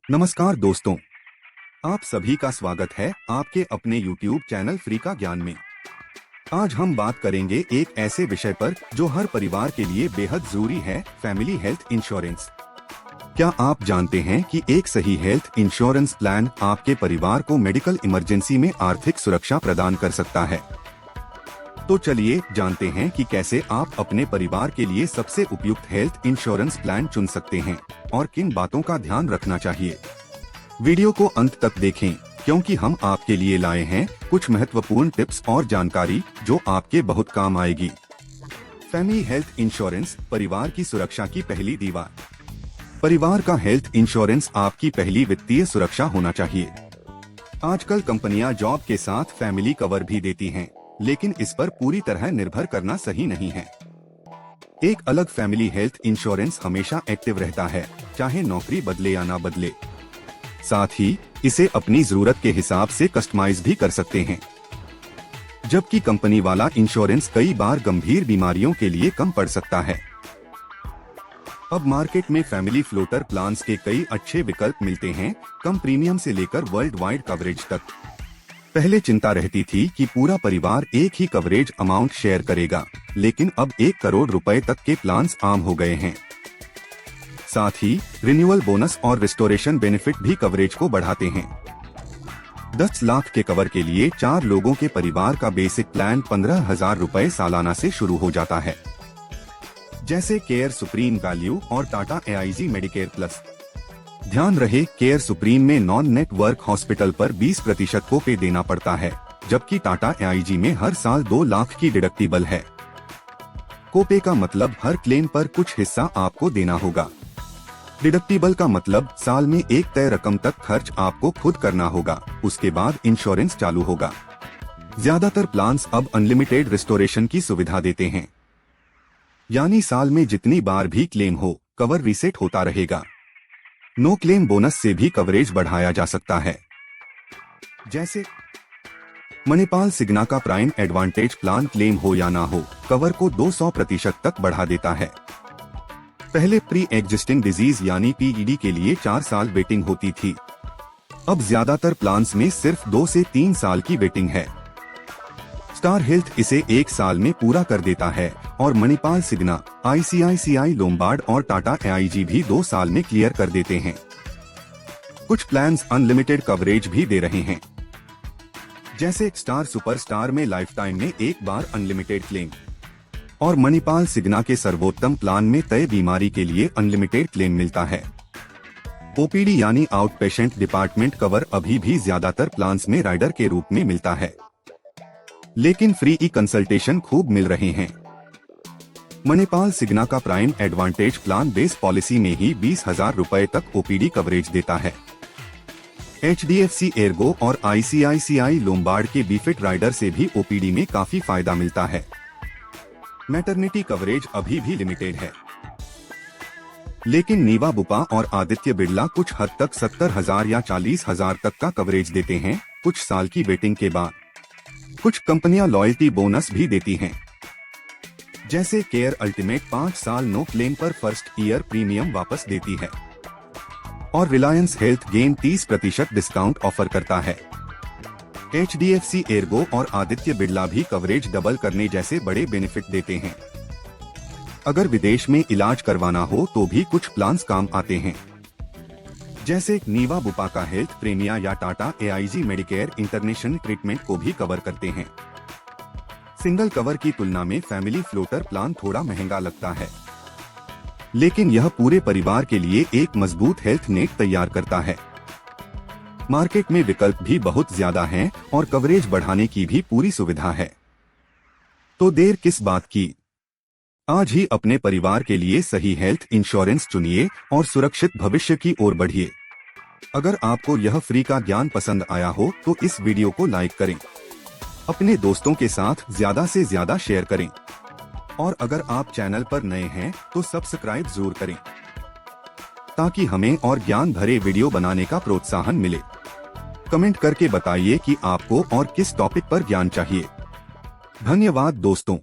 नमस्कार दोस्तों, आप सभी का स्वागत है आपके अपने YouTube चैनल फ्री का ज्ञान में। आज हम बात करेंगे एक ऐसे विषय पर जो हर परिवार के लिए बेहद जरूरी है, फैमिली हेल्थ इंश्योरेंस। क्या आप जानते हैं कि एक सही हेल्थ इंश्योरेंस प्लान आपके परिवार को मेडिकल इमरजेंसी में आर्थिक सुरक्षा प्रदान कर सकता है? तो चलिए जानते हैं कि कैसे आप अपने परिवार के लिए सबसे उपयुक्त हेल्थ इंश्योरेंस प्लान चुन सकते हैं और किन बातों का ध्यान रखना चाहिए। वीडियो को अंत तक देखें क्योंकि हम आपके लिए लाए हैं कुछ महत्वपूर्ण टिप्स और जानकारी जो आपके बहुत काम आएगी। फैमिली हेल्थ इंश्योरेंस, परिवार की सुरक्षा की पहली दीवार। परिवार का हेल्थ इंश्योरेंस आपकी पहली वित्तीय सुरक्षा होना चाहिए। आजकल कंपनियां जॉब के साथ फैमिली कवर भी देती हैं, लेकिन इस पर पूरी तरह निर्भर करना सही नहीं है। एक अलग फैमिली हेल्थ इंश्योरेंस हमेशा एक्टिव रहता है, चाहे नौकरी बदले या ना बदले। साथ ही इसे अपनी जरूरत के हिसाब से कस्टमाइज भी कर सकते हैं, जबकि कंपनी वाला इंश्योरेंस कई बार गंभीर बीमारियों के लिए कम पड़ सकता है। अब मार्केट में फैमिली फ्लोटर प्लान्स के कई अच्छे विकल्प मिलते हैं, कम प्रीमियम से लेकर वर्ल्ड वाइड कवरेज तक। पहले चिंता रहती थी कि पूरा परिवार एक ही कवरेज अमाउंट शेयर करेगा, लेकिन अब 1 करोड़ रुपए तक के प्लान्स आम हो गए हैं। साथ ही रिन्यूअल बोनस और रिस्टोरेशन बेनिफिट भी कवरेज को बढ़ाते हैं। 10 लाख के कवर के लिए 4 लोगों के परिवार का बेसिक प्लान 15,000 रुपए सालाना से शुरू हो जाता है, जैसे केयर सुप्रीम वैल्यू और टाटा AIG मेडिकेयर प्लस। ध्यान रहे, केयर सुप्रीम में नॉन नेटवर्क हॉस्पिटल पर 20% को पे देना पड़ता है, जबकि टाटा AIG में हर साल 2 लाख की डिडक्टिबल है। कोपे का मतलब हर क्लेम पर कुछ हिस्सा आपको देना होगा। डिडक्टिबल का मतलब साल में एक तय रकम तक खर्च आपको खुद करना होगा, उसके बाद इंश्योरेंस चालू होगा। ज्यादातर प्लान्स अब अनलिमिटेड रिस्टोरेशन की सुविधा देते हैं, यानी साल में जितनी बार भी क्लेम हो, कवर रीसेट होता रहेगा। नो क्लेम बोनस से भी कवरेज बढ़ाया जा सकता है, जैसे मणिपाल सिग्ना का प्राइम एडवांटेज प्लान क्लेम हो या ना हो, कवर को 200% तक बढ़ा देता है। पहले प्री एग्जिस्टिंग डिजीज यानी PED के लिए 4 साल वेटिंग होती थी, अब ज्यादातर प्लान्स में सिर्फ 2 से 3 साल की वेटिंग है। स्टार हेल्थ इसे 1 साल में पूरा कर देता है और मणिपाल सिग्ना, ICICI लोम्बार्ड और टाटा AIG भी 2 साल में क्लियर कर देते हैं। कुछ प्लान्स अनलिमिटेड कवरेज भी दे रहे हैं, जैसे स्टार सुपरस्टार में लाइफ टाइम में एक बार अनलिमिटेड क्लेम और मणिपाल सिग्ना के सर्वोत्तम प्लान में तय बीमारी के लिए अनलिमिटेड क्लेम मिलता है। OPD यानी आउट पेशेंट डिपार्टमेंट कवर अभी भी ज्यादातर प्लान्स में राइडर के रूप में मिलता है, लेकिन फ्री ई कंसल्टेशन खूब मिल रहे हैं। मणिपाल सिग्ना का prime advantage plan base policy में ही 20,000 रुपए तक OPD कवरेज देता है। HDFC एर्गो और ICICI लोम्बार्ड के बीफिट राइडर से भी OPD में काफी फायदा मिलता है। मैटरनिटी कवरेज अभी भी लिमिटेड है, लेकिन नीवा बुपा और आदित्य बिरला कुछ हद तक 70,000 या 40,000 तक का कवरेज देते हैं, कुछ साल की वेटिंग के बाद। कुछ कंपनियां लॉयल्टी बोनस भी देती हैं, जैसे केयर अल्टीमेट 5 साल नो क्लेम पर फर्स्ट ईयर प्रीमियम वापस देती है और Reliance health gain 30% discount offer करता है। HDFC एर्गो और आदित्य बिरला भी कवरेज डबल करने जैसे बड़े बेनिफिट देते हैं। अगर विदेश में इलाज करवाना हो तो भी कुछ प्लान्स काम आते हैं, जैसे नीवा बुपा का हेल्थ प्रीमिया या Tata AIG Medicare international treatment को भी कवर करते हैं। सिंगल कवर की तुलना में फैमिली फ्लोटर प्लान थोड़ा महंगा लगता है, लेकिन यह पूरे परिवार के लिए एक मजबूत हेल्थ नेट तैयार करता है। मार्केट में विकल्प भी बहुत ज्यादा हैं और कवरेज बढ़ाने की भी पूरी सुविधा है, तो देर किस बात की? आज ही अपने परिवार के लिए सही हेल्थ इंश्योरेंस चुनिए और सुरक्षित भविष्य की ओर बढ़िए। अगर आपको यह फ्री का ज्ञान पसंद आया हो तो इस वीडियो को लाइक करें, अपने दोस्तों के साथ ज्यादा से ज्यादा शेयर करें और अगर आप चैनल पर नए हैं तो सब्सक्राइब जरूर करें, ताकि हमें और ज्ञान भरे वीडियो बनाने का प्रोत्साहन मिले। कमेंट करके बताइए कि आपको और किस टॉपिक पर ज्ञान चाहिए। धन्यवाद दोस्तों।